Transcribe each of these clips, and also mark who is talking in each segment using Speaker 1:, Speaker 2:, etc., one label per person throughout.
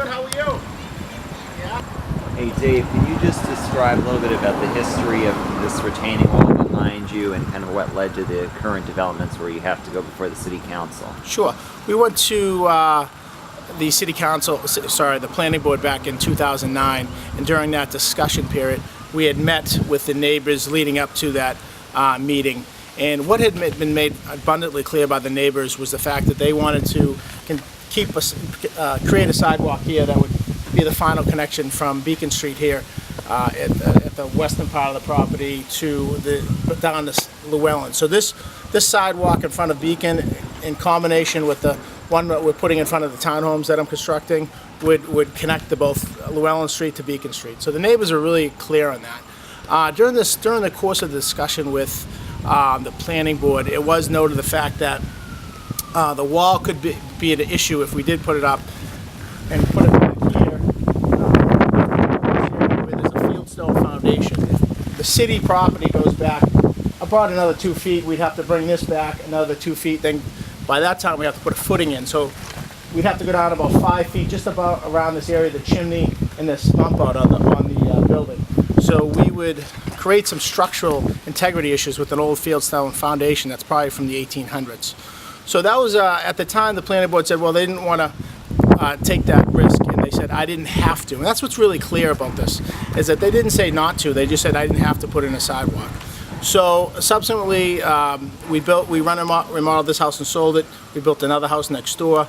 Speaker 1: Good, how are you? Yeah.
Speaker 2: Hey Dave, can you just describe a little bit about the history of this retaining wall behind you and kind of what led to the current developments where you have to go before the city council?
Speaker 1: Sure. We went to the city council, the planning board back in 2009, and during that discussion period, we had met with the neighbors leading up to that meeting. And what had been made abundantly clear by the neighbors was the fact that they wanted to create a sidewalk here that would be the final connection from Beacon Street here at the western part of the property to down to Llewellyn. So this sidewalk in front of Beacon, in combination with the one that we're putting in front of the townhomes that I'm constructing, would connect to both Llewellyn Street to Beacon Street. So the neighbors are really clear on that. During the course of the discussion with the planning board, it was noted the fact that the wall could be an issue if we did put it up and put it back here where there's a fieldstone foundation. If the city property goes back about another 2 feet, we'd have to bring this back another 2 feet. Then by that time we have to put a footing in. So we'd have to go down about 5 feet, just about around this area, the chimney and this bump out on the building. So we would create some structural integrity issues with an old fieldstone foundation that's probably from the 1800s. So that was, at the time, the planning board said, well, they didn't want to take that risk, and they said I didn't have to. And that's what's really clear about this, is that they didn't say not to, they just said I didn't have to put in a sidewalk. So subsequently, we remodeled this house and sold it. We built another house next door,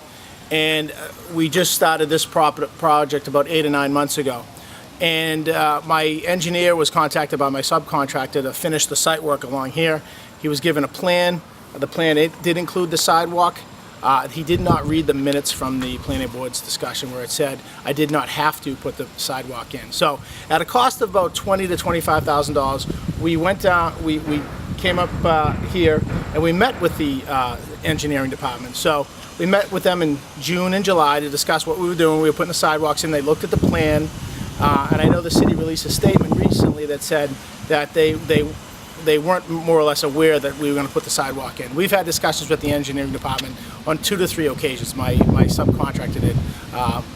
Speaker 1: and we just started this project about 8 or 9 months ago. And my engineer was contacted by my subcontractor to finish the site work along here. He was given a plan. The plan did include the sidewalk. He did not read the minutes from the planning board's discussion where it said I did not have to put the sidewalk in. So at a cost of about $20,000 to $25,000, we went down, we came up here and we met with the engineering department. So we met with them in June and July to discuss what we were doing. We were putting the sidewalks in. They looked at the plan. And I know the city released a statement recently that said that they weren't more or less aware that we were going to put the sidewalk in. We've had discussions with the engineering department on 2 to 3 occasions. My subcontractor did,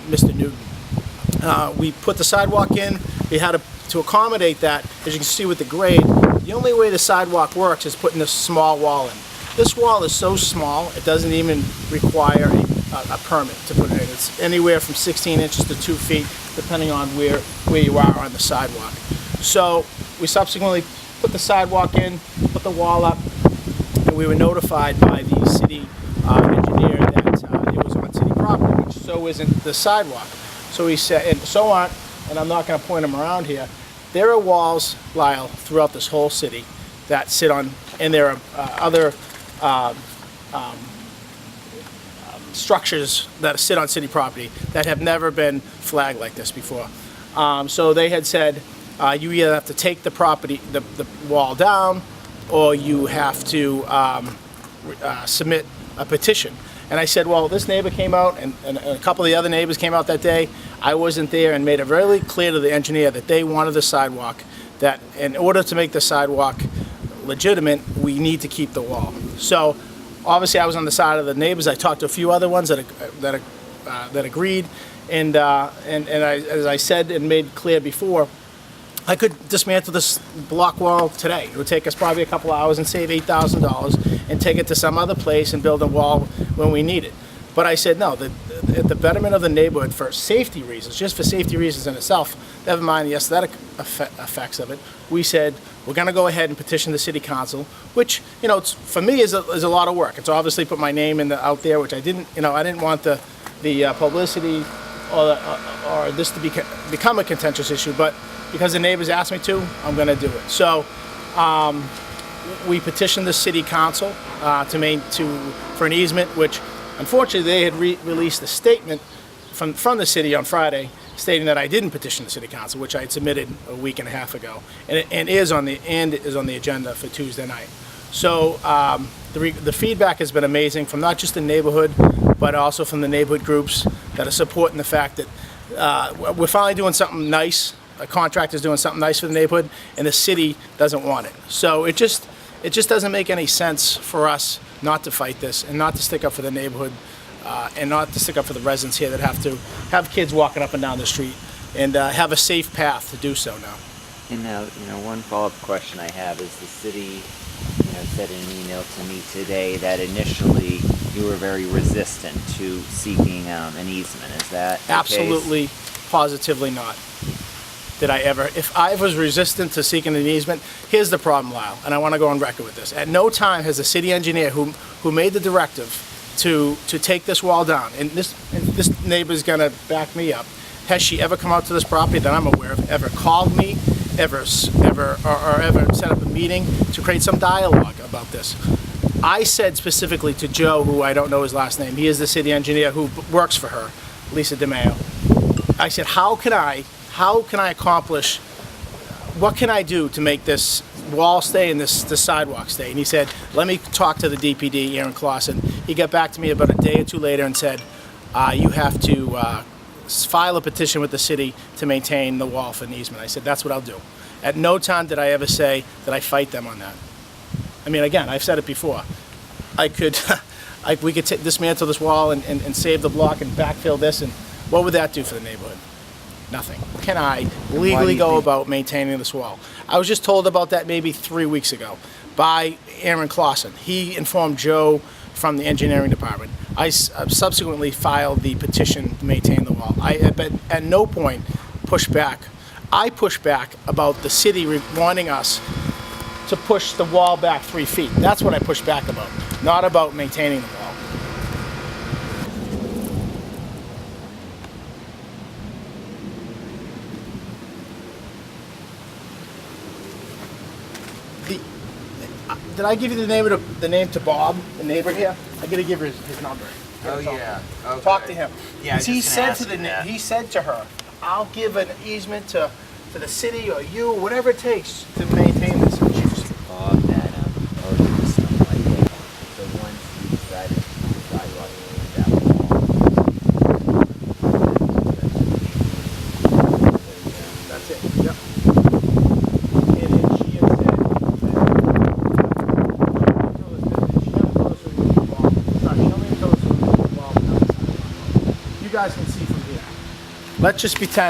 Speaker 1: Mr. Newton. We put the sidewalk in. We had to accommodate that. As you can see with the grade, the only way the sidewalk works is putting this small wall in. This wall is so small, it doesn't even require a permit to put it in. It's anywhere from 16 inches to 2 feet, depending on where you are on the sidewalk. So we subsequently put the sidewalk in, put the wall up, and we were notified by the city engineer that it was on city property, which so isn't the sidewalk. So he said, and so on, and I'm not going to point them around here, there are walls, Lyle, throughout this whole city that sit on, and there are other structures that sit on city property that have never been flagged like this before. So they had said, you either have to take the property, the wall down, or you have to submit a petition. And I said, well, this neighbor came out, and a couple of the other neighbors came out that day. I wasn't there, and made it really clear to the engineer that they wanted the sidewalk, that in order to make the sidewalk legitimate, we need to keep the wall. So obviously I was on the side of the neighbors. I talked to a few other ones that agreed, and as I said and made clear before, I could dismantle this block wall today. It would take us probably a couple hours and save $8,000 and take it to some other place and build a wall when we need it. But I said no, the betterment of the neighborhood for safety reasons, just for safety reasons in itself, never mind the aesthetic effects of it, we said we're going to go ahead and petition the city council, which, you know, for me is a lot of work. It's obviously put my name out there, which I didn't want the publicity or this to become a contentious issue, but because the neighbors asked me to, I'm going to do it. So we petitioned the city council for an easement, which unfortunately they had released a statement from the city on Friday stating that I didn't petition the city council, which I had submitted a week and a half ago, and is on the agenda for Tuesday night. So the feedback has been amazing from not just the neighborhood, but also from the neighborhood groups that are supporting the fact that we're finally doing something nice. A contractor's doing something nice for the neighborhood, and the city doesn't want it. So it just doesn't make any sense for us not to fight this and not to stick up for the neighborhood and not to stick up for the residents here that have to have kids walking up and down the street, and have a safe path to do so now.
Speaker 2: And now, one follow-up question I have is the city, said in an email to me today that initially you were very resistant to seeking an easement. Is that the case?
Speaker 1: Absolutely, positively not. Did I ever? If I was resistant to seeking an easement, here's the problem, Lyle, and I want to go on record with this. At no time has the city engineer who made the directive to take this wall down, and this neighbor's gonna back me up, has she ever come out to this property that I'm aware of, ever called me, ever set up a meeting to create some dialogue about this? I said specifically to Joe, who I don't know his last name, he is the city engineer who works for her, Lisa DeMayo. I said, how can I accomplish, what can I do to make this wall stay and this sidewalk stay? And he said, let me talk to the DPD, Aaron Clausen. He got back to me about a day or two later and said, you have to file a petition with the city to maintain the wall for an easement. I said, that's what I'll do. At no time did I ever say that I fight them on that. I mean, again, I've said it before. We could dismantle this wall and save the block and backfill this, and what would that do for the neighborhood? Nothing. Can I legally go about maintaining this wall? I was just told about that maybe 3 weeks ago by Aaron Clausen. He informed Joe from the engineering department. I subsequently filed the petition to maintain the wall. I at no point pushed back. I pushed back about the city wanting us to push the wall back 3 feet. That's what I pushed back about, not about maintaining the wall. Did I give you the name to Bob, the neighbor here? I gotta give her his number.
Speaker 2: Oh yeah. Okay.
Speaker 1: Talk to him.
Speaker 2: Yeah.
Speaker 1: He said to her, "I'll give an easement to the city or you, whatever it takes to maintain this." And she just,
Speaker 2: Bob that something like that. So once you decided to do the sidewalk and that wall.
Speaker 1: that's it. Yep. And then she had said, you guys can see from here. Let's just pretend